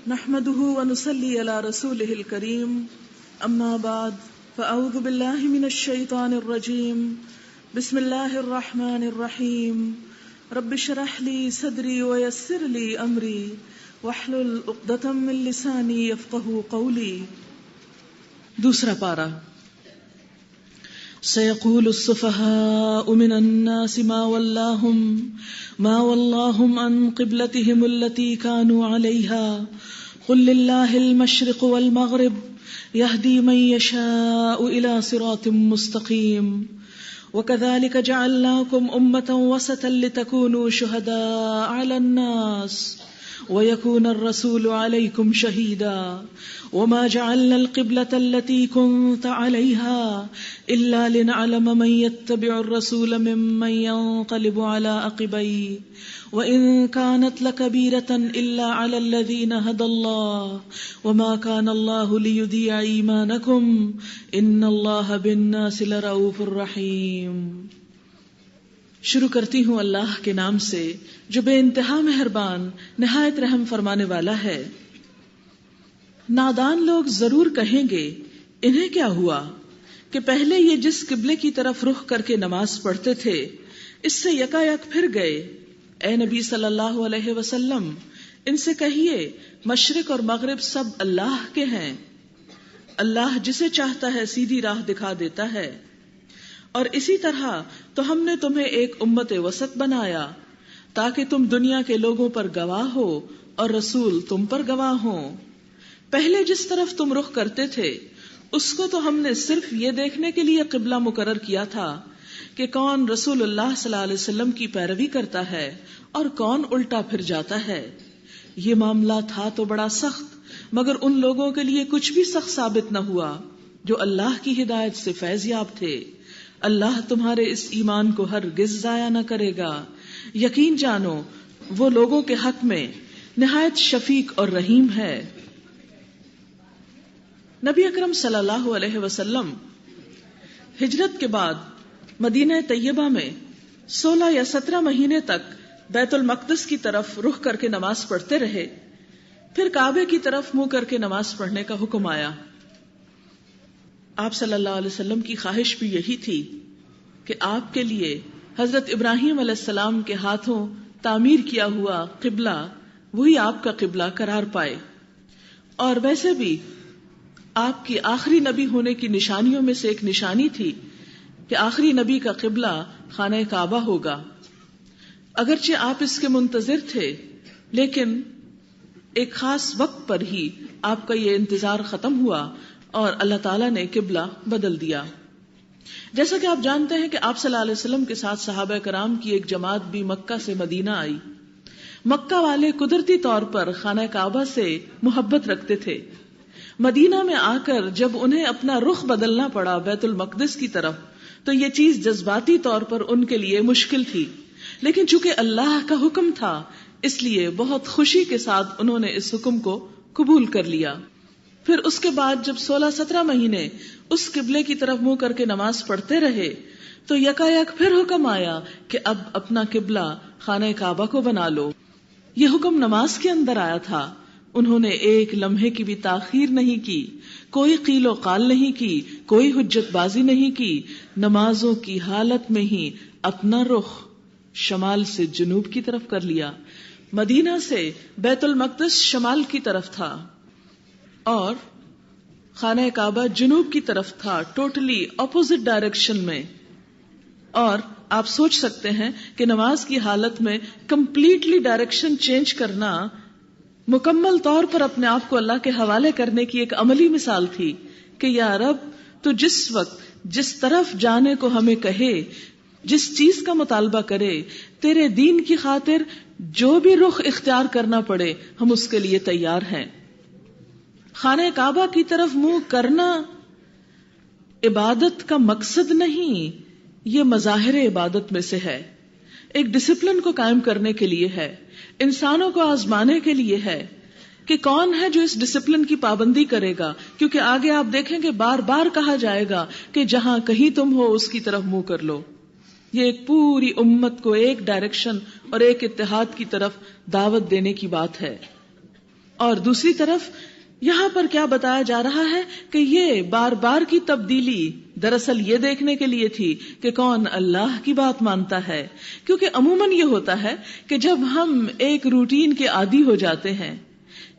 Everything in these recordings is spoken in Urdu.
نحمده ونصلي على رسوله الكريم اما بعد فاعوذ بالله من الشيطان الرجيم بسم الله الرحمن الرحيم رب اشرح لي صدري ويسر لي امري واحلل عقدة من لساني يفقهوا قولي. دوسرا پارہ. سيقول السفهاء من الناس ما ولاهم عن قبلتهم التي كانوا عليها قل لله المشرق والمغرب يهدي من يشاء إلى صراط مستقيم وكذلك جعلناكم أمة وسطا لتكونوا شهداء على الناس ويكون الرسول عليكم شهيدا وما جعلنا القبلة التي كنت عليها إلا لنعلم من يتبع الرسول ممن ينقلب على عقبيه وإن كانت لكبيرة إلا على الذين هدى الله وما كان الله ليضيع إيمانكم إن الله بالناس لرؤوف رحيم. شروع کرتی ہوں اللہ کے نام سے جو بے انتہا مہربان نہایت رحم فرمانے والا ہے. نادان لوگ ضرور کہیں گے انہیں کیا ہوا کہ پہلے یہ جس قبلے کی طرف رخ کر کے نماز پڑھتے تھے اس سے یکا یک پھر گئے. اے نبی صلی اللہ علیہ وسلم ان سے کہیے مشرق اور مغرب سب اللہ کے ہیں. اللہ جسے چاہتا ہے سیدھی راہ دکھا دیتا ہے. اور اسی طرح تو ہم نے تمہیں ایک امت وسط بنایا تاکہ تم دنیا کے لوگوں پر گواہ ہو اور رسول تم پر گواہ ہوں. پہلے جس طرف تم رخ کرتے تھے اس کو تو ہم نے صرف یہ دیکھنے کے لیے قبلہ مقرر کیا تھا کہ کون رسول اللہ صلی اللہ علیہ وسلم کی پیروی کرتا ہے اور کون الٹا پھر جاتا ہے. یہ معاملہ تھا تو بڑا سخت مگر ان لوگوں کے لیے کچھ بھی سخت ثابت نہ ہوا جو اللہ کی ہدایت سے فیض یاب تھے. اللہ تمہارے اس ایمان کو ہرگز ضائع نہ کرے گا. یقین جانو وہ لوگوں کے حق میں نہایت شفیق اور رحیم ہے. نبی اکرم صلی اللہ علیہ وسلم ہجرت کے بعد مدینہ طیبہ میں 16 یا 17 مہینے تک بیت المقدس کی طرف رخ کر کے نماز پڑھتے رہے. پھر کعبے کی طرف منہ کر کے نماز پڑھنے کا حکم آیا. آپ صلی اللہ علیہ وسلم کی خواہش بھی یہی تھی کہ آپ کے لیے حضرت ابراہیم علیہ السلام کے ہاتھوں تعمیر کیا ہوا قبلہ وہی آپ کا قبلہ قرار پائے. اور ویسے بھی آپ کی آخری نبی ہونے کی نشانیوں میں سے ایک نشانی تھی کہ آخری نبی کا قبلہ خانہ کعبہ ہوگا. اگرچہ آپ اس کے منتظر تھے لیکن ایک خاص وقت پر ہی آپ کا یہ انتظار ختم ہوا اور اللہ تعالیٰ نے قبلہ بدل دیا. جیسا کہ آپ جانتے ہیں کہ آپ صلی اللہ علیہ وسلم کے ساتھ صحابہ کرام کی ایک جماعت بھی مکہ سے مدینہ آئی. مکہ والے قدرتی طور پر خانہ کعبہ سے محبت رکھتے تھے. مدینہ میں آ کر جب انہیں اپنا رخ بدلنا پڑا بیت المقدس کی طرف تو یہ چیز جذباتی طور پر ان کے لیے مشکل تھی، لیکن چونکہ اللہ کا حکم تھا اس لیے بہت خوشی کے ساتھ انہوں نے اس حکم کو قبول کر لیا. پھر اس کے بعد جب 16-17 مہینے اس قبلے کی طرف منہ کر کے نماز پڑھتے رہے تو یکا یک پھر حکم آیا کہ اب اپنا قبلہ خانہ کعبہ کو بنا لو. یہ حکم نماز کے اندر آیا تھا. انہوں نے ایک لمحے کی بھی تاخیر نہیں کی، کوئی قیل و قال نہیں کی، کوئی حجت بازی نہیں کی. نمازوں کی حالت میں ہی اپنا رخ شمال سے جنوب کی طرف کر لیا. مدینہ سے بیت المقدس شمال کی طرف تھا اور خانہ کعبہ جنوب کی طرف تھا، ٹوٹلی اپوزٹ ڈائریکشن میں. اور آپ سوچ سکتے ہیں کہ نماز کی حالت میں کمپلیٹلی ڈائریکشن چینج کرنا مکمل طور پر اپنے آپ کو اللہ کے حوالے کرنے کی ایک عملی مثال تھی کہ یا رب تو جس وقت جس طرف جانے کو ہمیں کہے، جس چیز کا مطالبہ کرے، تیرے دین کی خاطر جو بھی رخ اختیار کرنا پڑے ہم اس کے لیے تیار ہیں. خانہ کعبہ کی طرف منہ کرنا عبادت کا مقصد نہیں، یہ مظاہر عبادت میں سے ہے. ایک ڈسپلن کو قائم کرنے کے لیے ہے، انسانوں کو آزمانے کے لیے ہے کہ کون ہے جو اس ڈسپلن کی پابندی کرے گا. کیونکہ آگے آپ دیکھیں گے بار بار کہا جائے گا کہ جہاں کہیں تم ہو اس کی طرف منہ کر لو. یہ ایک پوری امت کو ایک ڈائریکشن اور ایک اتحاد کی طرف دعوت دینے کی بات ہے. اور دوسری طرف یہاں پر کیا بتایا جا رہا ہے کہ یہ بار بار کی تبدیلی دراصل یہ دیکھنے کے لیے تھی کہ کون اللہ کی بات مانتا ہے. کیونکہ عموماً یہ ہوتا ہے کہ جب ہم ایک روٹین کے عادی ہو جاتے ہیں،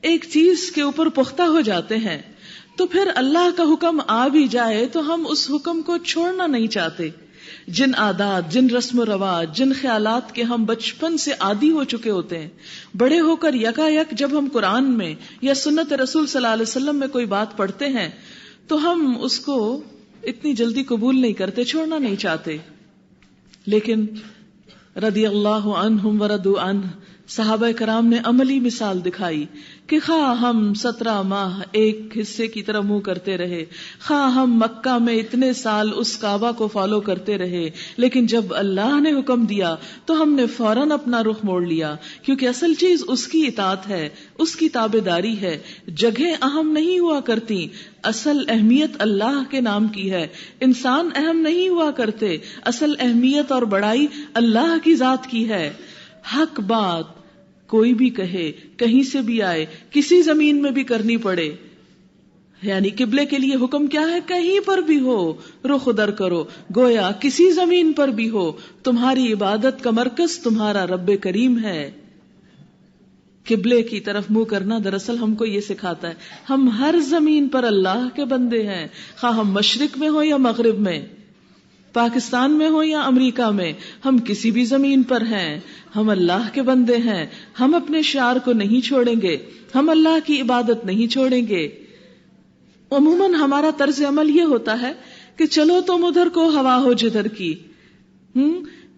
ایک چیز کے اوپر پختہ ہو جاتے ہیں، تو پھر اللہ کا حکم آ بھی جائے تو ہم اس حکم کو چھوڑنا نہیں چاہتے. جن عادات، جن رسم و رواج، جن خیالات کے ہم بچپن سے عادی ہو چکے ہوتے ہیں، بڑے ہو کر یکا یک جب ہم قرآن میں یا سنت رسول صلی اللہ علیہ وسلم میں کوئی بات پڑھتے ہیں تو ہم اس کو اتنی جلدی قبول نہیں کرتے، چھوڑنا نہیں چاہتے. لیکن رضی اللہ عنہم ورضوا عنہ، صحابہ کرام نے عملی مثال دکھائی کہ خواہ ہم 17 ماہ ایک حصے کی طرح منہ کرتے رہے، خواہ ہم مکہ میں اتنے سال اس کعبہ کو فالو کرتے رہے، لیکن جب اللہ نے حکم دیا تو ہم نے فوراً اپنا رخ موڑ لیا، کیونکہ اصل چیز اس کی اطاعت ہے، اس کی تابعداری ہے. جگہیں اہم نہیں ہوا کرتی، اصل اہمیت اللہ کے نام کی ہے. انسان اہم نہیں ہوا کرتے، اصل اہمیت اور بڑائی اللہ کی ذات کی ہے. حق بات کوئی بھی کہے، کہیں سے بھی آئے، کسی زمین میں بھی کرنی پڑے، یعنی قبلے کے لیے حکم کیا ہے؟ کہیں پر بھی ہو رخ ادھر کرو، گویا کسی زمین پر بھی ہو تمہاری عبادت کا مرکز تمہارا رب کریم ہے. قبلے کی طرف منہ کرنا دراصل ہم کو یہ سکھاتا ہے ہم ہر زمین پر اللہ کے بندے ہیں، خواہ ہم مشرق میں ہو یا مغرب میں، پاکستان میں ہو یا امریکہ میں، ہم کسی بھی زمین پر ہیں، ہم اللہ کے بندے ہیں. ہم اپنے شعار کو نہیں چھوڑیں گے، ہم اللہ کی عبادت نہیں چھوڑیں گے. عموماً ہمارا طرز عمل یہ ہوتا ہے کہ چلو تم ادھر کو ہوا ہو جدھر کی،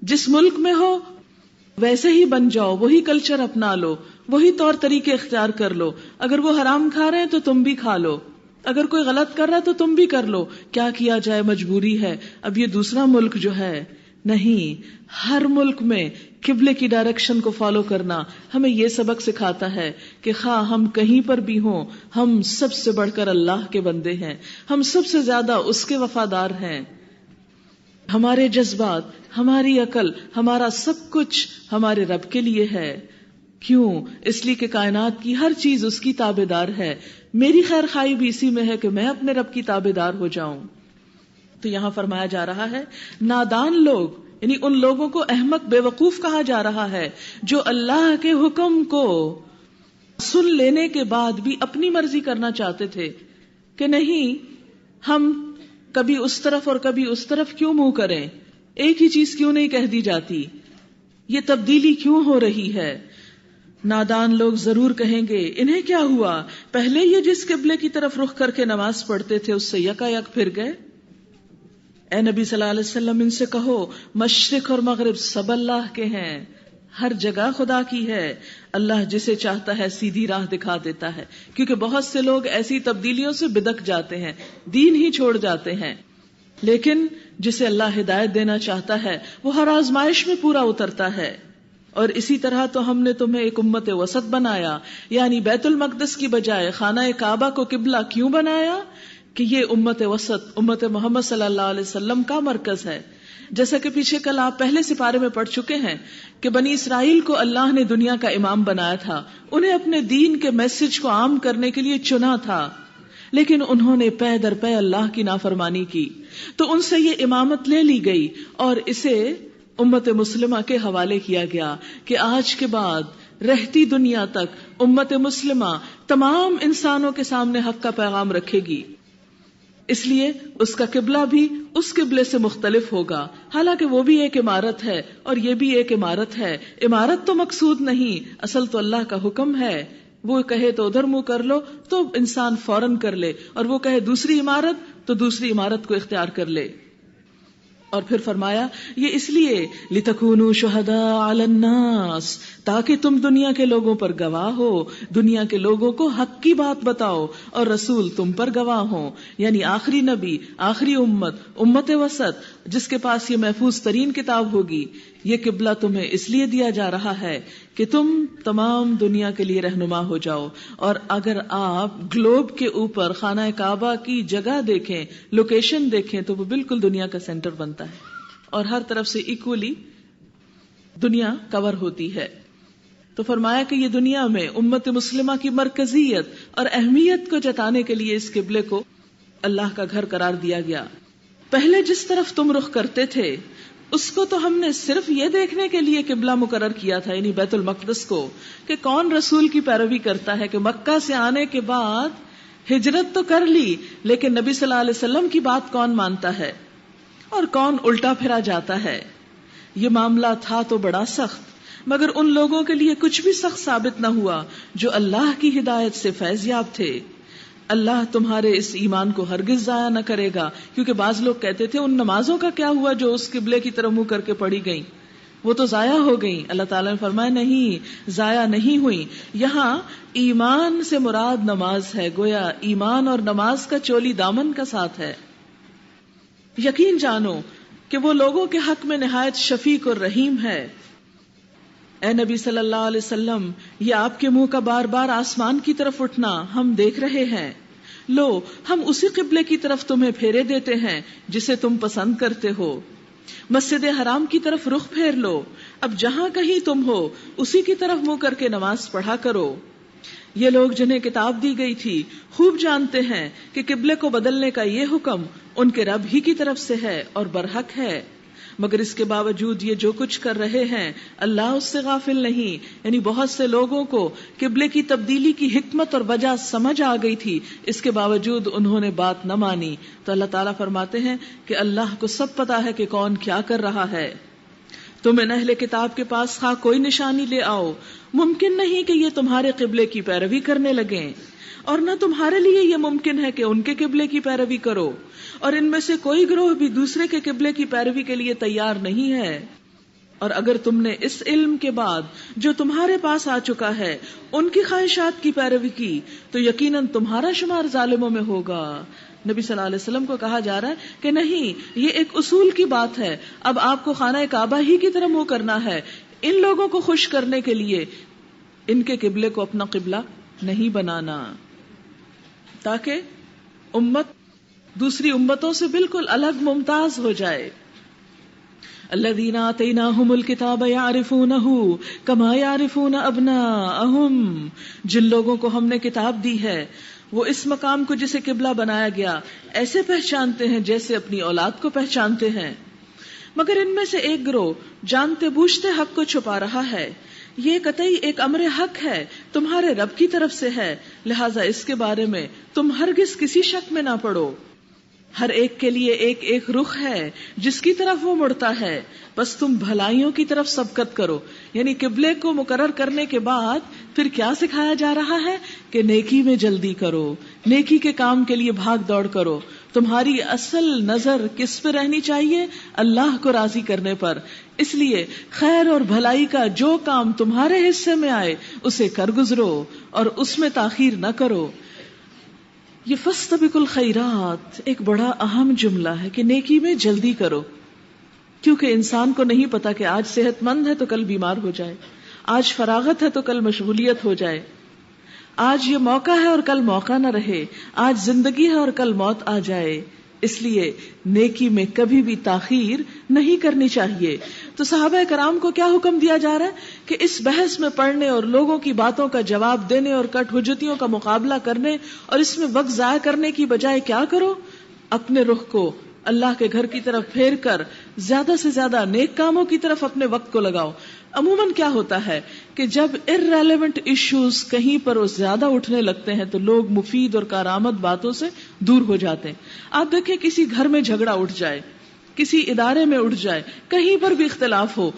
جس ملک میں ہو ویسے ہی بن جاؤ، وہی کلچر اپنا لو، وہی طور طریقے اختیار کر لو. اگر وہ حرام کھا رہے ہیں تو تم بھی کھا لو، اگر کوئی غلط کر رہا ہے تو تم بھی کر لو. کیا کیا جائے، مجبوری ہے. اب یہ دوسرا ملک جو ہے، نہیں، ہر ملک میں قبلے کی ڈائریکشن کو فالو کرنا ہمیں یہ سبق سکھاتا ہے کہ خواہ ہم کہیں پر بھی ہوں، ہم سب سے بڑھ کر اللہ کے بندے ہیں، ہم سب سے زیادہ اس کے وفادار ہیں. ہمارے جذبات، ہماری عقل، ہمارا سب کچھ ہمارے رب کے لیے ہے. کیوں؟ اس لیے کہ کائنات کی ہر چیز اس کی تابعدار ہے. میری خیر خواہی بھی اسی میں ہے کہ میں اپنے رب کی تابعدار ہو جاؤں. تو یہاں فرمایا جا رہا ہے نادان لوگ، یعنی ان لوگوں کو احمق بے وقوف کہا جا رہا ہے جو اللہ کے حکم کو سن لینے کے بعد بھی اپنی مرضی کرنا چاہتے تھے کہ نہیں، ہم کبھی اس طرف اور کبھی اس طرف کیوں منہ کریں، ایک ہی چیز کیوں نہیں کہہ دی جاتی، یہ تبدیلی کیوں ہو رہی ہے. نادان لوگ ضرور کہیں گے انہیں کیا ہوا، پہلے یہ جس قبلے کی طرف رخ کر کے نماز پڑھتے تھے اس سے یکا یک پھر گئے. اے نبی صلی اللہ علیہ وسلم ان سے کہو مشرق اور مغرب سب اللہ کے ہیں، ہر جگہ خدا کی ہے، اللہ جسے چاہتا ہے سیدھی راہ دکھا دیتا ہے. کیونکہ بہت سے لوگ ایسی تبدیلیوں سے بدک جاتے ہیں، دین ہی چھوڑ جاتے ہیں، لیکن جسے اللہ ہدایت دینا چاہتا ہے وہ ہر آزمائش میں پورا اترتا ہے. اور اسی طرح تو ہم نے تمہیں ایک امت وسط بنایا، یعنی بیت المقدس کی بجائے خانہ کعبہ کو قبلہ کیوں بنایا؟ کہ یہ امت وسط، امت محمد صلی اللہ علیہ وسلم کا مرکز ہے. جیسا کہ پیچھے کل آپ پہلے سپارے میں پڑھ چکے ہیں کہ بنی اسرائیل کو اللہ نے دنیا کا امام بنایا تھا، انہیں اپنے دین کے میسج کو عام کرنے کے لیے چنا تھا، لیکن انہوں نے پے در پے اللہ کی نافرمانی کی، تو ان سے یہ امامت لے لی گئی اور اسے امت مسلمہ کے حوالے کیا گیا کہ آج کے بعد رہتی دنیا تک امت مسلمہ تمام انسانوں کے سامنے حق کا پیغام رکھے گی. اس لیے اس کا قبلہ بھی اس قبلے سے مختلف ہوگا، حالانکہ وہ بھی ایک عمارت ہے اور یہ بھی ایک عمارت ہے. عمارت تو مقصود نہیں، اصل تو اللہ کا حکم ہے. وہ کہے تو ادھر منہ کر لو تو انسان فوراً کر لے، اور وہ کہے دوسری عمارت تو دوسری عمارت کو اختیار کر لے. اور پھر فرمایا یہ اس لیے لِتَكُونُوا شُهَدَاءَ عَلَى النَّاسِ، تاکہ تم دنیا کے لوگوں پر گواہ ہو، دنیا کے لوگوں کو حق کی بات بتاؤ اور رسول تم پر گواہ ہوں. یعنی آخری نبی، آخری امت، امت وسط جس کے پاس یہ محفوظ ترین کتاب ہوگی، یہ قبلہ تمہیں اس لیے دیا جا رہا ہے کہ تم تمام دنیا کے لیے رہنما ہو جاؤ. اور اگر آپ گلوب کے اوپر خانہ کعبہ کی جگہ دیکھیں، لوکیشن دیکھیں، تو وہ بالکل دنیا کا سینٹر بنتا ہے اور ہر طرف سے ایکولی دنیا کور ہوتی ہے. تو فرمایا کہ یہ دنیا میں امت مسلمہ کی مرکزیت اور اہمیت کو جتانے کے لیے اس قبلے کو اللہ کا گھر قرار دیا گیا. پہلے جس طرف تم رخ کرتے تھے اس کو تو ہم نے صرف یہ دیکھنے کے لیے قبلہ مقرر کیا تھا، یعنی بیت المقدس کو، کہ کون رسول کی پیروی کرتا ہے، کہ مکہ سے آنے کے بعد ہجرت تو کر لی لیکن نبی صلی اللہ علیہ وسلم کی بات کون مانتا ہے اور کون الٹا پھرا جاتا ہے. یہ معاملہ تھا تو بڑا سخت، مگر ان لوگوں کے لیے کچھ بھی سخت ثابت نہ ہوا جو اللہ کی ہدایت سے فیض یاب تھے. اللہ تمہارے اس ایمان کو ہرگز ضائع نہ کرے گا، کیونکہ بعض لوگ کہتے تھے ان نمازوں کا کیا ہوا جو اس قبلے کی طرف منہ کر کے پڑھی گئیں، وہ تو ضائع ہو گئیں. اللہ تعالیٰ نے فرمایا نہیں، ضائع نہیں ہوئی. یہاں ایمان سے مراد نماز ہے، گویا ایمان اور نماز کا چولی دامن کا ساتھ ہے. یقین جانو کہ وہ لوگوں کے حق میں نہایت شفیق اور رحیم ہے. اے نبی صلی اللہ علیہ وسلم، یہ آپ کے منہ کا بار بار آسمان کی طرف اٹھنا ہم دیکھ رہے ہیں. لو، ہم اسی قبلے کی طرف تمہیں پھیرے دیتے ہیں جسے تم پسند کرتے ہو. مسجد حرام کی طرف رخ پھیر لو، اب جہاں کہیں تم ہو اسی کی طرف منہ کر کے نماز پڑھا کرو. یہ لوگ جنہیں کتاب دی گئی تھی خوب جانتے ہیں کہ قبلے کو بدلنے کا یہ حکم ان کے رب ہی کی طرف سے ہے اور برحق ہے، مگر اس کے باوجود یہ جو کچھ کر رہے ہیں اللہ اس سے غافل نہیں. یعنی بہت سے لوگوں کو قبلے کی تبدیلی کی حکمت اور وجہ سمجھ آ گئی تھی، اس کے باوجود انہوں نے بات نہ مانی. تو اللہ تعالیٰ فرماتے ہیں کہ اللہ کو سب پتا ہے کہ کون کیا کر رہا ہے. تم اہل کتاب کے پاس خواہ کوئی نشانی لے آؤ، ممکن نہیں کہ یہ تمہارے قبلے کی پیروی کرنے لگیں، اور نہ تمہارے لیے یہ ممکن ہے کہ ان کے قبلے کی پیروی کرو، اور ان میں سے کوئی گروہ بھی دوسرے کے قبلے کی پیروی کے لیے تیار نہیں ہے. اور اگر تم نے اس علم کے بعد جو تمہارے پاس آ چکا ہے ان کی خواہشات کی پیروی کی تو یقیناً تمہارا شمار ظالموں میں ہوگا. نبی صلی اللہ علیہ وسلم کو کہا جا رہا ہے کہ نہیں، یہ ایک اصول کی بات ہے، اب آپ کو خانہ کعبہ ہی کی طرف منہ کرنا ہے. ان لوگوں کو خوش کرنے کے لیے ان کے قبلے کو اپنا قبلہ نہیں بنانا، تاکہ امت دوسری امتوں سے بالکل الگ ممتاز ہو جائے. الذین آتیناہم الکتاب یعرفونہ کما یعرفون ابناءہم، جن لوگوں کو ہم نے کتاب دی ہے وہ اس مقام کو جسے قبلہ بنایا گیا ایسے پہچانتے ہیں جیسے اپنی اولاد کو پہچانتے ہیں. مگر ان میں سے ایک گروہ جانتے بوجھتے حق کو چھپا رہا ہے. یہ قطعی ایک امر حق ہے، تمہارے رب کی طرف سے ہے، لہٰذا اس کے بارے میں تم ہرگز کسی شک میں نہ پڑو. ہر ایک کے لیے ایک ایک رخ ہے جس کی طرف وہ مڑتا ہے، بس تم بھلائیوں کی طرف سبقت کرو. یعنی قبلے کو مقرر کرنے کے بعد پھر کیا سکھایا جا رہا ہے کہ نیکی میں جلدی کرو، نیکی کے کام کے لیے بھاگ دوڑ کرو. تمہاری اصل نظر کس پہ رہنی چاہیے؟ اللہ کو راضی کرنے پر. اس لیے خیر اور بھلائی کا جو کام تمہارے حصے میں آئے اسے کر گزرو اور اس میں تاخیر نہ کرو. یہ فاستبقوا الخیرات ایک بڑا اہم جملہ ہے کہ نیکی میں جلدی کرو، کیونکہ انسان کو نہیں پتا کہ آج صحت مند ہے تو کل بیمار ہو جائے، آج فراغت ہے تو کل مشغولیت ہو جائے، آج یہ موقع ہے اور کل موقع نہ رہے، آج زندگی ہے اور کل موت آ جائے. اس لیے نیکی میں کبھی بھی تاخیر نہیں کرنی چاہیے. تو صحابہ کرام کو کیا حکم دیا جا رہا ہے کہ اس بحث میں پڑھنے اور لوگوں کی باتوں کا جواب دینے اور کٹ حجتیوں کا مقابلہ کرنے اور اس میں وقت ضائع کرنے کی بجائے کیا کرو؟ اپنے رخ کو اللہ کے گھر کی طرف پھیر کر زیادہ سے زیادہ نیک کاموں کی طرف اپنے وقت کو لگاؤ. عموماً کیا ہوتا ہے کہ جب irrelevant ایشوز کہیں پر وہ زیادہ اٹھنے لگتے ہیں تو لوگ مفید اور کارآمد باتوں سے دور ہو جاتے ہیں. آپ دیکھیں کسی گھر میں جھگڑا اٹھ جائے، کسی ادارے میں اٹھ جائے، کہیں پر بھی اختلاف ہو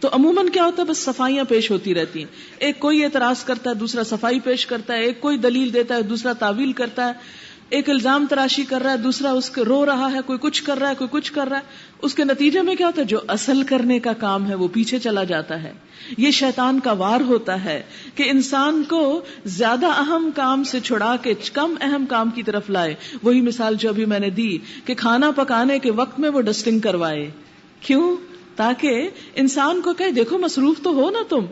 تو عموماً کیا ہوتا ہے؟ بس صفائیاں پیش ہوتی رہتی ہیں. ایک کوئی اعتراض کرتا ہے، دوسرا صفائی پیش کرتا ہے، ایک کوئی دلیل دیتا ہے، دوسرا تعویل کرتا ہے، ایک الزام تراشی کر رہا ہے، دوسرا اس کے رو رہا ہے، کوئی کچھ کر رہا ہے، کوئی کچھ کر رہا ہے. اس کے نتیجے میں کیا ہوتا ہے؟ جو اصل کرنے کا کام ہے وہ پیچھے چلا جاتا ہے. یہ شیطان کا وار ہوتا ہے کہ انسان کو زیادہ اہم کام سے چھڑا کے کم اہم کام کی طرف لائے. وہی مثال جو ابھی میں نے دی کہ کھانا پکانے کے وقت میں وہ ڈسٹنگ کروائے. کیوں؟ تاکہ انسان کو کہے دیکھو مصروف تو ہو نا، تم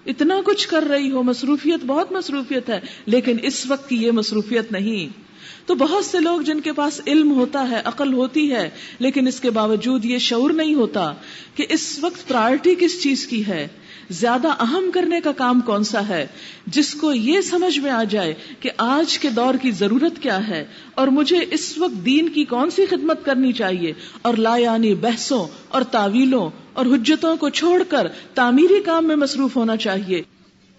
اتنا کچھ کر رہی ہو، مصروفیت بہت مصروفیت ہے، لیکن اس وقت کی یہ مصروفیت نہیں. تو بہت سے لوگ جن کے پاس علم ہوتا ہے، عقل ہوتی ہے، لیکن اس کے باوجود یہ شعور نہیں ہوتا کہ اس وقت پرائرٹی کس چیز کی ہے. زیادہ اہم کرنے کا کام کون سا ہے، جس کو یہ سمجھ میں آ جائے کہ آج کے دور کی ضرورت کیا ہے اور مجھے اس وقت دین کی کون سی خدمت کرنی چاہیے، اور لا یعنی بحثوں اور تعویلوں اور حجتوں کو چھوڑ کر تعمیری کام میں مصروف ہونا چاہیے.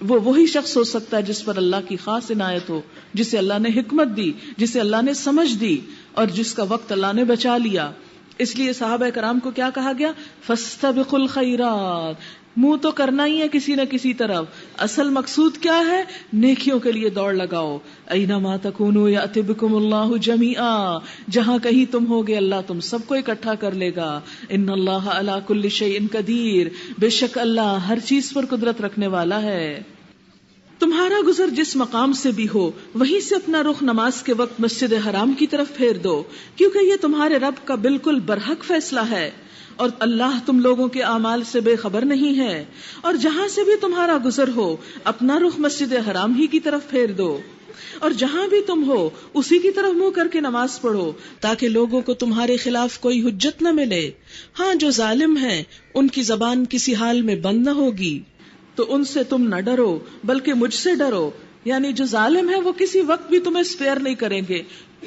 وہ وہی شخص ہو سکتا ہے جس پر اللہ کی خاص عنایت ہو، جسے اللہ نے حکمت دی، جسے اللہ نے سمجھ دی، اور جس کا وقت اللہ نے بچا لیا. اس لیے صحابہ کرام کو کیا کہا گیا؟ فاستبقوا الخیرات. منہ تو کرنا ہی ہے کسی نہ کسی طرف، اصل مقصود کیا ہے؟ نیکیوں کے لیے دوڑ لگاؤ. اینما تکونوا یأتی بکم اللہ جمیعا. جہاں کہیں تم ہوگے اللہ تم سب کو اکٹھا کر لے گا. ان اللہ علی کل شیء قدیر. بے شک اللہ ہر چیز پر قدرت رکھنے والا ہے. تمہارا گزر جس مقام سے بھی ہو وہیں سے اپنا رخ نماز کے وقت مسجد حرام کی طرف پھیر دو، کیونکہ یہ تمہارے رب کا بالکل برحق فیصلہ ہے اور اللہ تم لوگوں کے اعمال سے بے خبر نہیں ہے. اور جہاں سے بھی تمہارا گزر ہو اپنا رخ مسجد حرام ہی کی طرف پھیر دو، اور جہاں بھی تم ہو اسی کی طرف منہ کر کے نماز پڑھو، تاکہ لوگوں کو تمہارے خلاف کوئی حجت نہ ملے. ہاں جو ظالم ہیں ان کی زبان کسی حال میں بند نہ ہوگی، تو ان سے تم نہ ڈرو بلکہ مجھ سے ڈرو. یعنی جو ظالم ہے وہ کسی وقت بھی تمہیں اسپیئر نہیں کریں گے.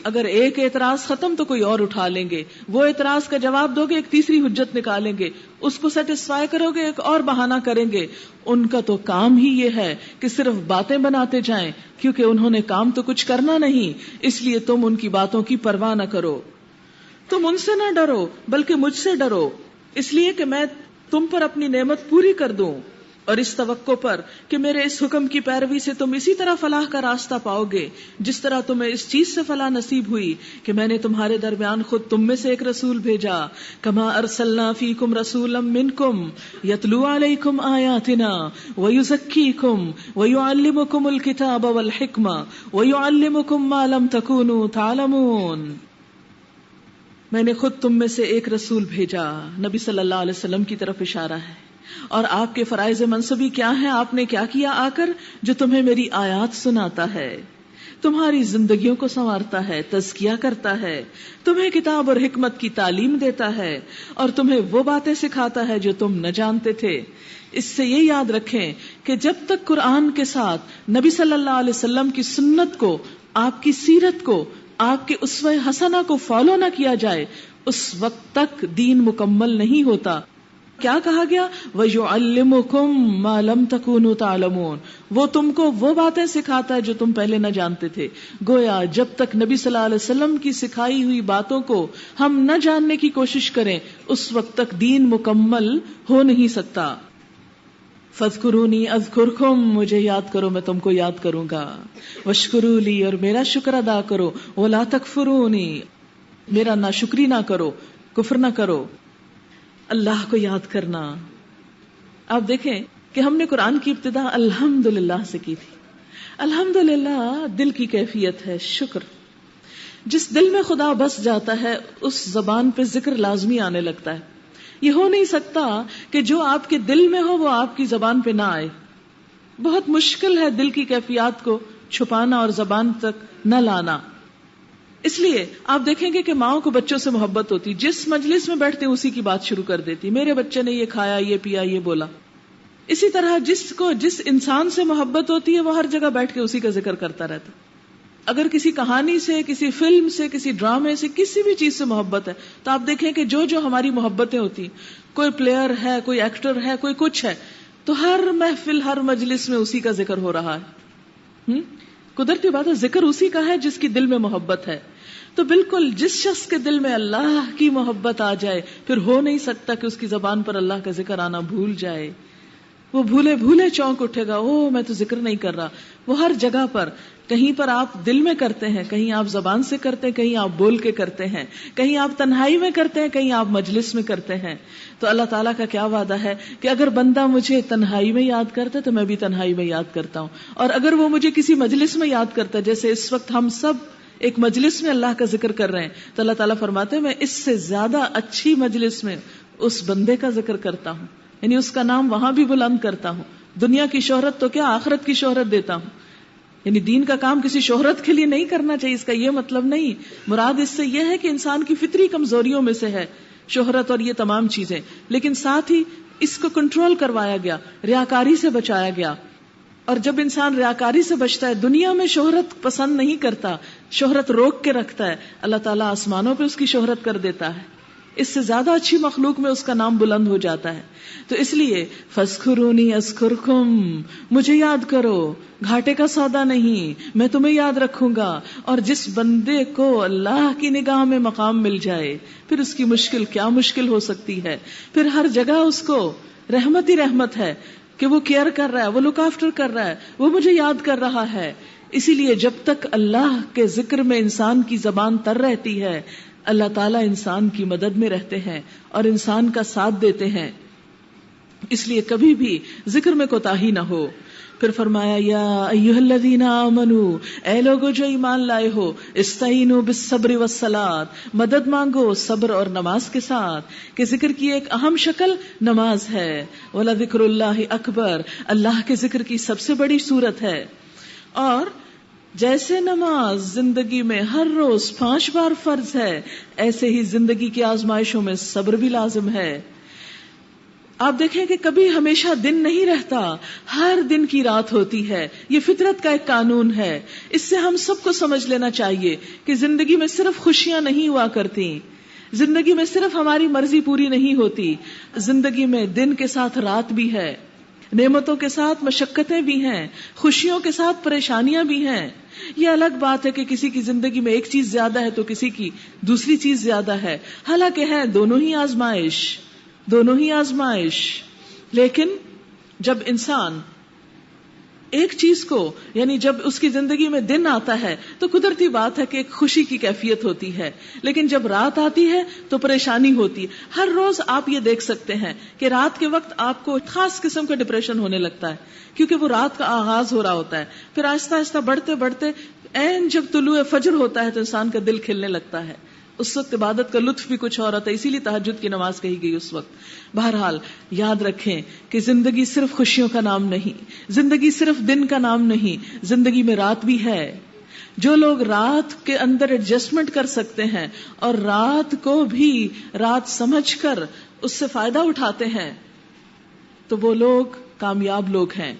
اگر ایک اعتراض ختم تو کوئی اور اٹھا لیں گے، وہ اعتراض کا جواب دو گے ایک تیسری حجت نکالیں گے، اس کو سیٹسفائی کرو گے ایک اور بہانہ کریں گے. ان کا تو کام ہی یہ ہے کہ صرف باتیں بناتے جائیں، کیونکہ انہوں نے کام تو کچھ کرنا نہیں. اس لیے تم ان کی باتوں کی پرواہ نہ کرو. تم ان سے نہ ڈرو بلکہ مجھ سے ڈرو، اس لیے کہ میں تم پر اپنی نعمت پوری کر دوں، اور اس توقع پر کہ میرے اس حکم کی پیروی سے تم اسی طرح فلاح کا راستہ پاؤ گے جس طرح تمہیں اس چیز سے فلاح نصیب ہوئی کہ میں نے تمہارے درمیان خود تم میں سے ایک رسول بھیجا. کما ارسلنا فیکم رسولا منکم یتلو علیکم آیاتنا ویزکیکم ویعلمکم الکتاب والحکمہ ویعلمکم ما لم تکونوا تعلمون. میں نے خود تم میں سے ایک رسول بھیجا. نبی صلی اللہ علیہ وسلم کی طرف اشارہ ہے. اور آپ کے فرائض منصبی کیا ہیں؟ آپ نے کیا کیا آ کر؟ جو تمہیں میری آیات سناتا ہے، تمہاری زندگیوں کو سنوارتا ہے، تزکیہ کرتا ہے، تمہیں کتاب اور حکمت کی تعلیم دیتا ہے، اور تمہیں وہ باتیں سکھاتا ہے جو تم نہ جانتے تھے. اس سے یہ یاد رکھیں کہ جب تک قرآن کے ساتھ نبی صلی اللہ علیہ وسلم کی سنت کو، آپ کی سیرت کو، آپ کے اسوہ حسنہ کو فالو نہ کیا جائے، اس وقت تک دین مکمل نہیں ہوتا. کیا کہا گیا؟ وَيُعَلِّمُكُم مَّا لَمْ تَكُونُوا تَعْلَمُونَ. وہ تم کو وہ باتیں سکھاتا ہے جو تم پہلے نہ جانتے تھے. گویا جب تک نبی صلی اللہ علیہ وسلم کی سکھائی ہوئی باتوں کو ہم نہ جاننے کی کوشش کریں اس وقت تک دین مکمل ہو نہیں سکتا. فَاذْكُرُونِي أَذْكُرْكُم. مجھے یاد کرو میں تم کو یاد کروں گا. وَاشْكُرُوا لِي. اور میرا شکر ادا کرو. وَلَا تَكْفُرُونِي. میرا ناشکری نہ کرو، کفر نہ کرو. اللہ کو یاد کرنا. آپ دیکھیں کہ ہم نے قرآن کی ابتدا الحمدللہ سے کی تھی. الحمدللہ دل کی کیفیت ہے، شکر. جس دل میں خدا بس جاتا ہے اس زبان پہ ذکر لازمی آنے لگتا ہے. یہ ہو نہیں سکتا کہ جو آپ کے دل میں ہو وہ آپ کی زبان پہ نہ آئے. بہت مشکل ہے دل کی کیفیات کو چھپانا اور زبان تک نہ لانا. اس لیے آپ دیکھیں گے کہ ماؤں کو بچوں سے محبت ہوتی، جس مجلس میں بیٹھتے اسی کی بات شروع کر دیتی، میرے بچے نے یہ کھایا، یہ پیا، یہ بولا. اسی طرح جس کو جس انسان سے محبت ہوتی ہے وہ ہر جگہ بیٹھ کے اسی کا ذکر کرتا رہتا. اگر کسی کہانی سے، کسی فلم سے، کسی ڈرامے سے، کسی بھی چیز سے محبت ہے تو آپ دیکھیں کہ جو ہماری محبتیں ہوتی، کوئی پلیئر ہے، کوئی ایکٹر ہے، کوئی کچھ ہے، تو ہر محفل، ہر مجلس میں اسی کا ذکر ہو رہا ہے. قدرتی بات ہے، ذکر اسی کا ہے جس کی دل میں محبت ہے. تو بالکل جس شخص کے دل میں اللہ کی محبت آ جائے پھر ہو نہیں سکتا کہ اس کی زبان پر اللہ کا ذکر آنا بھول جائے. وہ بھولے بھولے چونک اٹھے گا، او میں تو ذکر نہیں کر رہا. وہ ہر جگہ پر، کہیں پر آپ دل میں کرتے ہیں، کہیں آپ زبان سے کرتے ہیں، کہیں آپ بول کے کرتے ہیں، کہیں آپ تنہائی میں کرتے ہیں، کہیں آپ مجلس میں کرتے ہیں. تو اللہ تعالیٰ کا کیا وعدہ ہے کہ اگر بندہ مجھے تنہائی میں یاد کرتا ہے تو میں بھی تنہائی میں یاد کرتا ہوں، اور اگر وہ مجھے کسی مجلس میں یاد کرتا ہے، جیسے اس وقت ہم سب ایک مجلس میں اللہ کا ذکر کر رہے ہیں، تو اللہ تعالیٰ فرماتے ہیں میں اس سے زیادہ اچھی مجلس میں اس بندے کا ذکر کرتا ہوں، یعنی اس کا نام وہاں بھی بلند کرتا ہوں. دنیا کی شہرت تو کیا، آخرت کی شہرت دیتا ہوں. یعنی دین کا کام کسی شہرت کے لیے نہیں کرنا چاہیے، اس کا یہ مطلب نہیں. مراد اس سے یہ ہے کہ انسان کی فطری کمزوریوں میں سے ہے شہرت اور یہ تمام چیزیں، لیکن ساتھ ہی اس کو کنٹرول کروایا گیا، ریاکاری سے بچایا گیا. اور جب انسان ریاکاری سے بچتا ہے، دنیا میں شہرت پسند نہیں کرتا، شہرت روک کے رکھتا ہے، اللہ تعالیٰ آسمانوں پہ اس کی شہرت کر دیتا ہے. اس سے زیادہ اچھی مخلوق میں اس کا نام بلند ہو جاتا ہے. تو اس لیے فَاذْكُرُونِي أَذْكُرْكُمْ، مجھے یاد کرو، گھاٹے کا سودا نہیں، میں تمہیں یاد رکھوں گا. اور جس بندے کو اللہ کی نگاہ میں مقام مل جائے، پھر اس کی مشکل کیا مشکل ہو سکتی ہے. پھر ہر جگہ اس کو رحمت ہی رحمت ہے کہ وہ کیئر کر رہا ہے، وہ لک آفٹر کر رہا ہے، وہ مجھے یاد کر رہا ہے. اسی لیے جب تک اللہ کے ذکر میں انسان کی زبان تر رہتی ہے، اللہ تعالیٰ انسان کی مدد میں رہتے ہیں اور انسان کا ساتھ دیتے ہیں. اس لیے کبھی بھی ذکر میں کوتاہی نہ ہو. پھر فرمایا یا ایھا الذین آمنو، اے لوگو جو ایمان لائے ہو، استعینوا بالصبر والصلاۃ، مدد مانگو صبر اور نماز کے ساتھ. کہ ذکر کی ایک اہم شکل نماز ہے. وَلَذِكْرُ اللَّهِ اکبر، اللہ کے ذکر کی سب سے بڑی صورت ہے. اور جیسے نماز زندگی میں ہر روز 5 بار فرض ہے، ایسے ہی زندگی کی آزمائشوں میں صبر بھی لازم ہے. آپ دیکھیں کہ کبھی ہمیشہ دن نہیں رہتا، ہر دن کی رات ہوتی ہے. یہ فطرت کا ایک قانون ہے. اس سے ہم سب کو سمجھ لینا چاہیے کہ زندگی میں صرف خوشیاں نہیں ہوا کرتی، زندگی میں صرف ہماری مرضی پوری نہیں ہوتی. زندگی میں دن کے ساتھ رات بھی ہے، نعمتوں کے ساتھ مشقتیں بھی ہیں، خوشیوں کے ساتھ پریشانیاں بھی ہیں. یہ الگ بات ہے کہ کسی کی زندگی میں ایک چیز زیادہ ہے تو کسی کی دوسری چیز زیادہ ہے. حالانکہ ہے دونوں ہی آزمائش، دونوں ہی آزمائش. لیکن جب انسان ایک چیز کو، یعنی جب اس کی زندگی میں دن آتا ہے تو قدرتی بات ہے کہ ایک خوشی کی کیفیت ہوتی ہے، لیکن جب رات آتی ہے تو پریشانی ہوتی ہے. ہر روز آپ یہ دیکھ سکتے ہیں کہ رات کے وقت آپ کو خاص قسم کا ڈپریشن ہونے لگتا ہے، کیونکہ وہ رات کا آغاز ہو رہا ہوتا ہے. پھر آہستہ آہستہ بڑھتے بڑھتے عین جب طلوع فجر ہوتا ہے تو انسان کا دل کھلنے لگتا ہے. اس وقت عبادت کا لطف بھی کچھ اور ہوتا ہے، اسی لیے تہجد کی نماز کہی گئی اس وقت. بہرحال یاد رکھیں کہ زندگی صرف خوشیوں کا نام نہیں، زندگی صرف دن کا نام نہیں، زندگی میں رات بھی ہے. جو لوگ رات کے اندر ایڈجسٹمنٹ کر سکتے ہیں اور رات کو بھی رات سمجھ کر اس سے فائدہ اٹھاتے ہیں تو وہ لوگ کامیاب لوگ ہیں.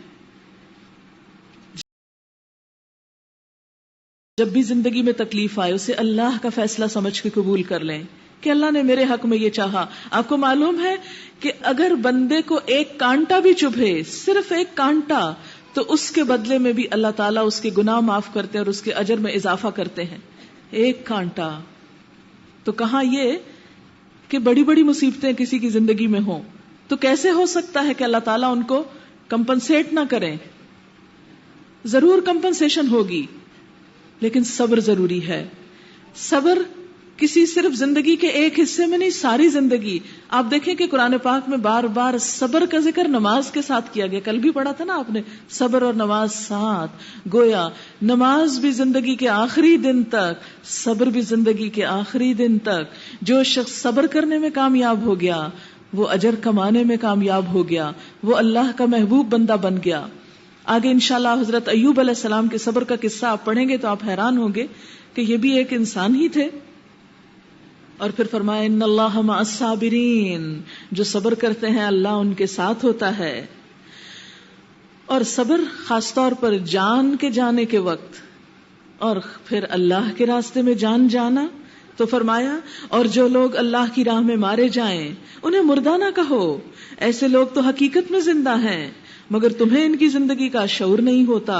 جب بھی زندگی میں تکلیف آئے اسے اللہ کا فیصلہ سمجھ کے قبول کر لیں کہ اللہ نے میرے حق میں یہ چاہا. آپ کو معلوم ہے کہ اگر بندے کو ایک کانٹا بھی چبھے، صرف ایک کانٹا، تو اس کے بدلے میں بھی اللہ تعالیٰ اس کے گناہ معاف کرتے ہیں اور اس کے اجر میں اضافہ کرتے ہیں. ایک کانٹا. تو کہاں یہ کہ بڑی بڑی مصیبتیں کسی کی زندگی میں ہوں تو کیسے ہو سکتا ہے کہ اللہ تعالیٰ ان کو کمپنسیٹ نہ کریں؟ ضرور کمپنسیشن ہوگی، لیکن صبر ضروری ہے. صبر کسی صرف زندگی کے ایک حصے میں نہیں، ساری زندگی. آپ دیکھیں کہ قرآن پاک میں بار بار صبر کا ذکر نماز کے ساتھ کیا گیا. کل بھی پڑھا تھا نا آپ نے، صبر اور نماز ساتھ. گویا نماز بھی زندگی کے آخری دن تک، صبر بھی زندگی کے آخری دن تک. جو شخص صبر کرنے میں کامیاب ہو گیا وہ اجر کمانے میں کامیاب ہو گیا، وہ اللہ کا محبوب بندہ بن گیا. آگے انشاءاللہ حضرت ایوب علیہ السلام کے صبر کا قصہ آپ پڑھیں گے تو آپ حیران ہوں گے کہ یہ بھی ایک انسان ہی تھے. اور پھر فرمایا ان اللہ مع الصابرین، جو صبر کرتے ہیں اللہ ان کے ساتھ ہوتا ہے. اور صبر خاص طور پر جان کے جانے کے وقت اور پھر اللہ کے راستے میں جان جانا. تو فرمایا اور جو لوگ اللہ کی راہ میں مارے جائیں انہیں مردہ نہ کہو، ایسے لوگ تو حقیقت میں زندہ ہیں مگر تمہیں ان کی زندگی کا شعور نہیں ہوتا.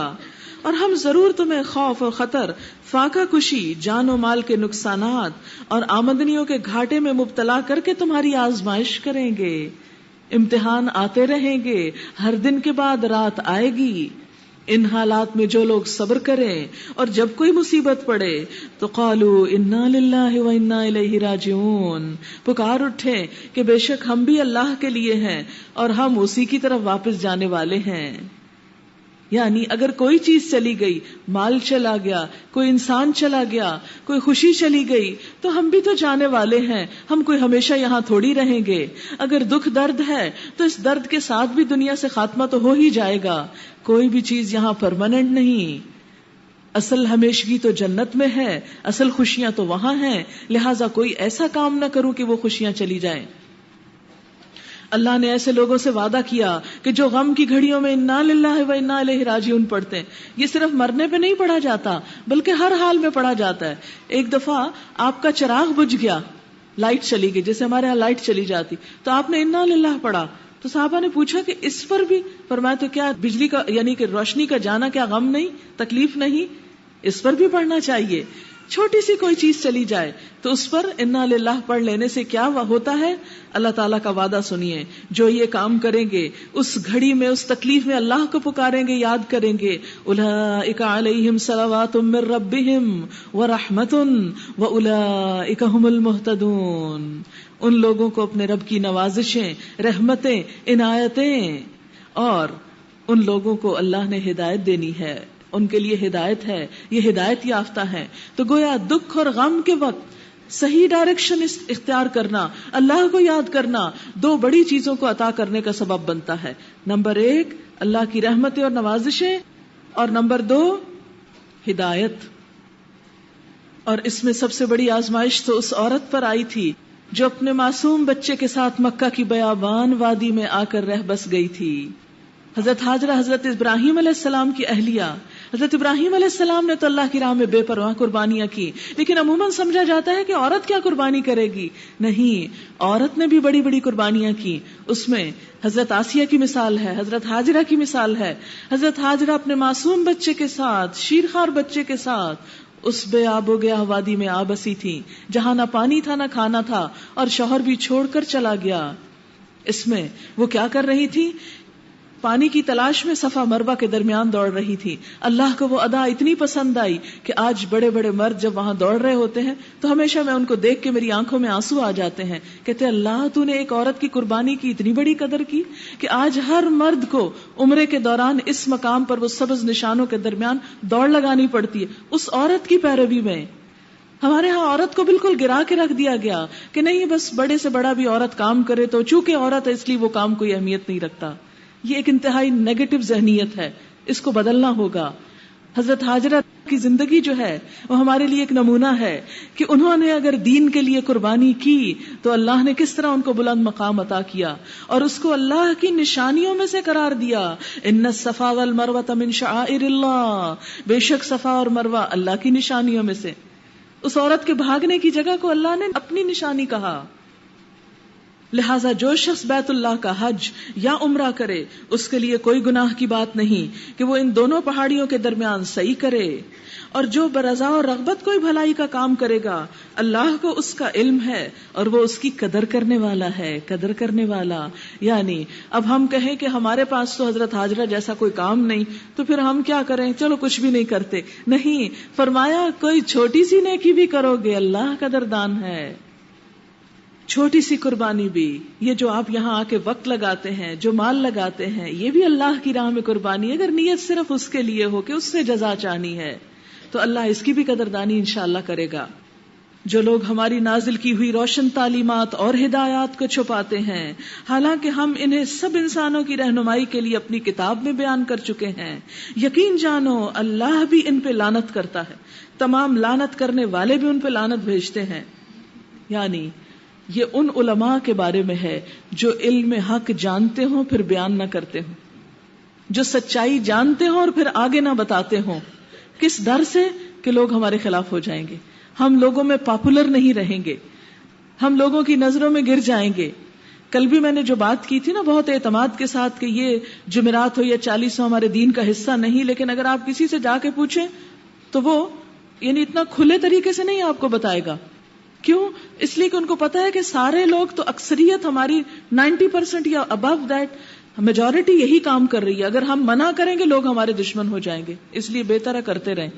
اور ہم ضرور تمہیں خوف اور خطر، فاقہ کشی، جان و مال کے نقصانات اور آمدنیوں کے گھاٹے میں مبتلا کر کے تمہاری آزمائش کریں گے. امتحان آتے رہیں گے، ہر دن کے بعد رات آئے گی. ان حالات میں جو لوگ صبر کریں اور جب کوئی مصیبت پڑے تو قالوا انا للہ و انا الیہ راجعون، پکار اٹھیں کہ بے شک ہم بھی اللہ کے لیے ہیں اور ہم اسی کی طرف واپس جانے والے ہیں. یعنی اگر کوئی چیز چلی گئی، مال چلا گیا، کوئی انسان چلا گیا، کوئی خوشی چلی گئی، تو ہم بھی تو جانے والے ہیں، ہم کوئی ہمیشہ یہاں تھوڑی رہیں گے. اگر دکھ درد ہے تو اس درد کے ساتھ بھی دنیا سے خاتمہ تو ہو ہی جائے گا. کوئی بھی چیز یہاں پرماننٹ نہیں. اصل ہمیشگی تو جنت میں ہے، اصل خوشیاں تو وہاں ہیں. لہٰذا کوئی ایسا کام نہ کروں کہ وہ خوشیاں چلی جائیں. اللہ نے ایسے لوگوں سے وعدہ کیا کہ جو غم کی گھڑیوں میں انا للہ و انا الیہ راجعون پڑھتے ہیں. یہ صرف مرنے پہ نہیں پڑھا جاتا بلکہ ہر حال میں پڑھا جاتا ہے. ایک دفعہ آپ کا چراغ بجھ گیا, لائٹ چلی گئی, جیسے ہمارے یہاں لائٹ چلی جاتی, تو آپ نے انا للہ پڑھا. تو صحابہ نے پوچھا کہ اس پر بھی, فرمایا تو کیا بجلی کا یعنی کہ روشنی کا جانا کیا غم نہیں, تکلیف نہیں, اس پر بھی پڑھنا چاہیے. چھوٹی سی کوئی چیز چلی جائے تو اس پر انا للہ پڑھ لینے سے کیا ہوتا ہے. اللہ تعالیٰ کا وعدہ سنیے, جو یہ کام کریں گے اس گھڑی میں, اس تکلیف میں اللہ کو پکاریں گے, یاد کریں گے, اولئک علیہم صلوات من ربہم ورحمۃ واولئک ھم المہتدون. ان لوگوں کو اپنے رب کی نوازشیں, رحمتیں, عنایتیں, اور ان لوگوں کو اللہ نے ہدایت دینی ہے, ان کے لیے ہدایت ہے, یہ ہدایت یافتہ ہے. تو گویا دکھ اور غم کے وقت صحیح ڈائریکشن اختیار کرنا, اللہ کو یاد کرنا, دو بڑی چیزوں کو عطا کرنے کا سبب بنتا ہے. نمبر 1 اللہ کی رحمتیں اور نوازشیں, اور نمبر 2 ہدایت. اور اس میں سب سے بڑی آزمائش تو اس عورت پر آئی تھی جو اپنے معصوم بچے کے ساتھ مکہ کی بیابان وادی میں آ کر رہ بس گئی تھی. حضرت ہاجرہ حضرت ابراہیم علیہ السلام کی اہلیہ. حضرت ابراہیم علیہ السلام نے تو اللہ کی راہ میں بے پرواہ قربانیاں کی, لیکن عموماً سمجھا جاتا ہے کہ عورت کیا قربانی کرے گی. نہیں, عورت نے بھی بڑی بڑی قربانیاں کی. اس میں حضرت آسیہ کی مثال ہے, حضرت ہاجرہ کی مثال ہے. حضرت ہاجرہ اپنے معصوم بچے کے ساتھ, شیرخوار بچے کے ساتھ اس بے آب و گیا وادی میں آ بسی تھی جہاں نہ پانی تھا نہ کھانا تھا, اور شوہر بھی چھوڑ کر چلا گیا. اس میں وہ کیا کر رہی تھی؟ پانی کی تلاش میں صفا مروہ کے درمیان دوڑ رہی تھی. اللہ کو وہ ادا اتنی پسند آئی کہ آج بڑے بڑے مرد جب وہاں دوڑ رہے ہوتے ہیں تو ہمیشہ میں ان کو دیکھ کے میری آنکھوں میں آنسو آ جاتے ہیں. کہتے اللہ تو نے ایک عورت کی قربانی کی اتنی بڑی قدر کی کہ آج ہر مرد کو عمرے کے دوران اس مقام پر وہ سبز نشانوں کے درمیان دوڑ لگانی پڑتی ہے اس عورت کی پیروی میں. ہمارے ہاں عورت کو بالکل گرا کے رکھ دیا گیا کہ نہیں بس بڑے سے بڑا بھی عورت کام کرے تو چونکہ عورت ہے اس لیے وہ کام کوئی اہمیت نہیں رکھتا. یہ ایک انتہائی نیگیٹو ذہنیت ہے, اس کو بدلنا ہوگا. حضرت ہاجرہ کی زندگی جو ہے وہ ہمارے لیے ایک نمونہ ہے کہ انہوں نے اگر دین کے لیے قربانی کی تو اللہ نے کس طرح ان کو بلند مقام عطا کیا اور اس کو اللہ کی نشانیوں میں سے قرار دیا. ان الصفا والمروہ من شعائر اللہ, بے شک صفا اور مروہ اللہ کی نشانیوں میں سے. اس عورت کے بھاگنے کی جگہ کو اللہ نے اپنی نشانی کہا. لہٰذا جو شخص بیت اللہ کا حج یا عمرہ کرے اس کے لیے کوئی گناہ کی بات نہیں کہ وہ ان دونوں پہاڑیوں کے درمیان سعی کرے. اور جو برضا اور رغبت کوئی بھلائی کا کام کرے گا اللہ کو اس کا علم ہے اور وہ اس کی قدر کرنے والا ہے, قدر کرنے والا. یعنی اب ہم کہیں کہ ہمارے پاس تو حضرت ہاجرہ جیسا کوئی کام نہیں تو پھر ہم کیا کریں, چلو کچھ بھی نہیں کرتے. نہیں, فرمایا کوئی چھوٹی سی نیکی بھی کرو گے اللہ قدردان ہے. چھوٹی سی قربانی بھی, یہ جو آپ یہاں آ کے وقت لگاتے ہیں, جو مال لگاتے ہیں, یہ بھی اللہ کی راہ میں قربانی ہے. اگر نیت صرف اس کے لیے ہو کہ اس سے جزا چاہنی ہے تو اللہ اس کی بھی قدردانی انشاءاللہ کرے گا. جو لوگ ہماری نازل کی ہوئی روشن تعلیمات اور ہدایات کو چھپاتے ہیں حالانکہ ہم انہیں سب انسانوں کی رہنمائی کے لیے اپنی کتاب میں بیان کر چکے ہیں, یقین جانو اللہ بھی ان پہ لعنت کرتا ہے, تمام لعنت کرنے والے بھی ان پہ لعنت بھیجتے ہیں. یعنی یہ ان علماء کے بارے میں ہے جو علم حق جانتے ہوں پھر بیان نہ کرتے ہوں, جو سچائی جانتے ہوں اور پھر آگے نہ بتاتے ہوں. کس ڈر سے کہ لوگ ہمارے خلاف ہو جائیں گے, ہم لوگوں میں پاپولر نہیں رہیں گے, ہم لوگوں کی نظروں میں گر جائیں گے. کل بھی میں نے جو بات کی تھی نا بہت اعتماد کے ساتھ کہ یہ جمعرات ہو یا 40 ہو ہمارے دین کا حصہ نہیں, لیکن اگر آپ کسی سے جا کے پوچھیں تو وہ یعنی اتنا کھلے طریقے سے نہیں آپ کو بتائے گا. کیوں؟ اس لیے کہ ان کو پتا ہے کہ سارے لوگ تو اکثریت ہماری 90% یا ابو دیٹ میجورٹی یہی کام کر رہی ہے. اگر ہم منع کریں گے لوگ ہمارے دشمن ہو جائیں گے, اس لیے بہتر کرتے رہیں.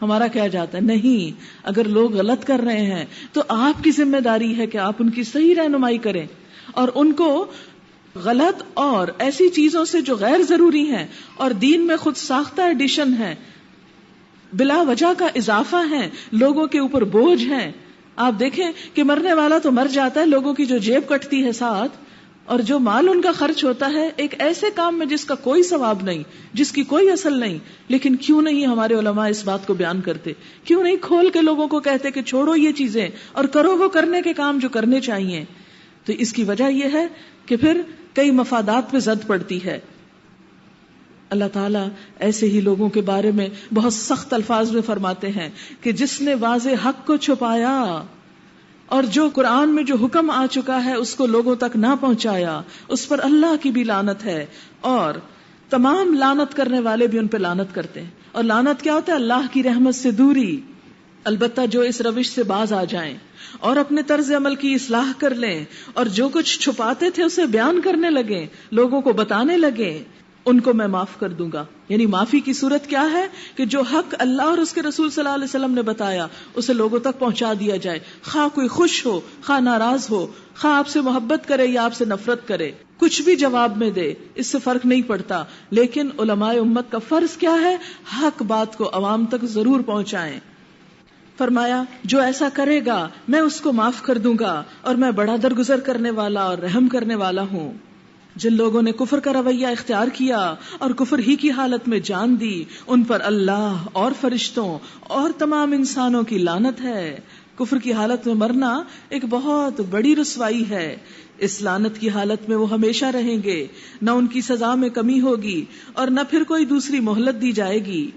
ہمارا کیا جاتا ہے نہیں, اگر لوگ غلط کر رہے ہیں تو آپ کی ذمہ داری ہے کہ آپ ان کی صحیح رہنمائی کریں اور ان کو غلط اور ایسی چیزوں سے جو غیر ضروری ہیں اور دین میں خود ساختہ ایڈیشن ہے, بلا وجہ کا اضافہ ہے, لوگوں کے اوپر بوجھ ہیں. آپ دیکھیں کہ مرنے والا تو مر جاتا ہے, لوگوں کی جو جیب کٹتی ہے ساتھ اور جو مال ان کا خرچ ہوتا ہے ایک ایسے کام میں جس کا کوئی ثواب نہیں, جس کی کوئی اصل نہیں. لیکن کیوں نہیں ہمارے علماء اس بات کو بیان کرتے, کیوں نہیں کھول کے لوگوں کو کہتے کہ چھوڑو یہ چیزیں اور کرو وہ کرنے کے کام جو کرنے چاہیے. تو اس کی وجہ یہ ہے کہ پھر کئی مفادات پہ زد پڑتی ہے. اللہ تعالیٰ ایسے ہی لوگوں کے بارے میں بہت سخت الفاظ میں فرماتے ہیں کہ جس نے واضح حق کو چھپایا اور جو قرآن میں جو حکم آ چکا ہے اس کو لوگوں تک نہ پہنچایا, اس پر اللہ کی بھی لعنت ہے, اور تمام لعنت کرنے والے بھی ان پہ لعنت کرتے ہیں. اور لعنت کیا ہوتا ہے؟ اللہ کی رحمت سے دوری. البتہ جو اس روش سے باز آ جائیں اور اپنے طرز عمل کی اصلاح کر لیں اور جو کچھ چھپاتے تھے اسے بیان کرنے لگیں, لوگوں کو بتانے لگیں, ان کو میں معاف کر دوں گا. یعنی معافی کی صورت کیا ہے کہ جو حق اللہ اور اس کے رسول صلی اللہ علیہ وسلم نے بتایا اسے لوگوں تک پہنچا دیا جائے, خواہ کوئی خوش ہو, خواہ ناراض ہو, خواہ آپ سے محبت کرے یا آپ سے نفرت کرے, کچھ بھی جواب میں دے, اس سے فرق نہیں پڑتا. لیکن علماء امت کا فرض کیا ہے؟ حق بات کو عوام تک ضرور پہنچائیں. فرمایا جو ایسا کرے گا میں اس کو معاف کر دوں گا اور میں بڑا درگزر کرنے والا اور رحم کرنے والا ہوں. جن لوگوں نے کفر کا رویہ اختیار کیا اور کفر ہی کی حالت میں جان دی, ان پر اللہ اور فرشتوں اور تمام انسانوں کی لعنت ہے. کفر کی حالت میں مرنا ایک بہت بڑی رسوائی ہے. اس لعنت کی حالت میں وہ ہمیشہ رہیں گے, نہ ان کی سزا میں کمی ہوگی اور نہ پھر کوئی دوسری مہلت دی جائے گی.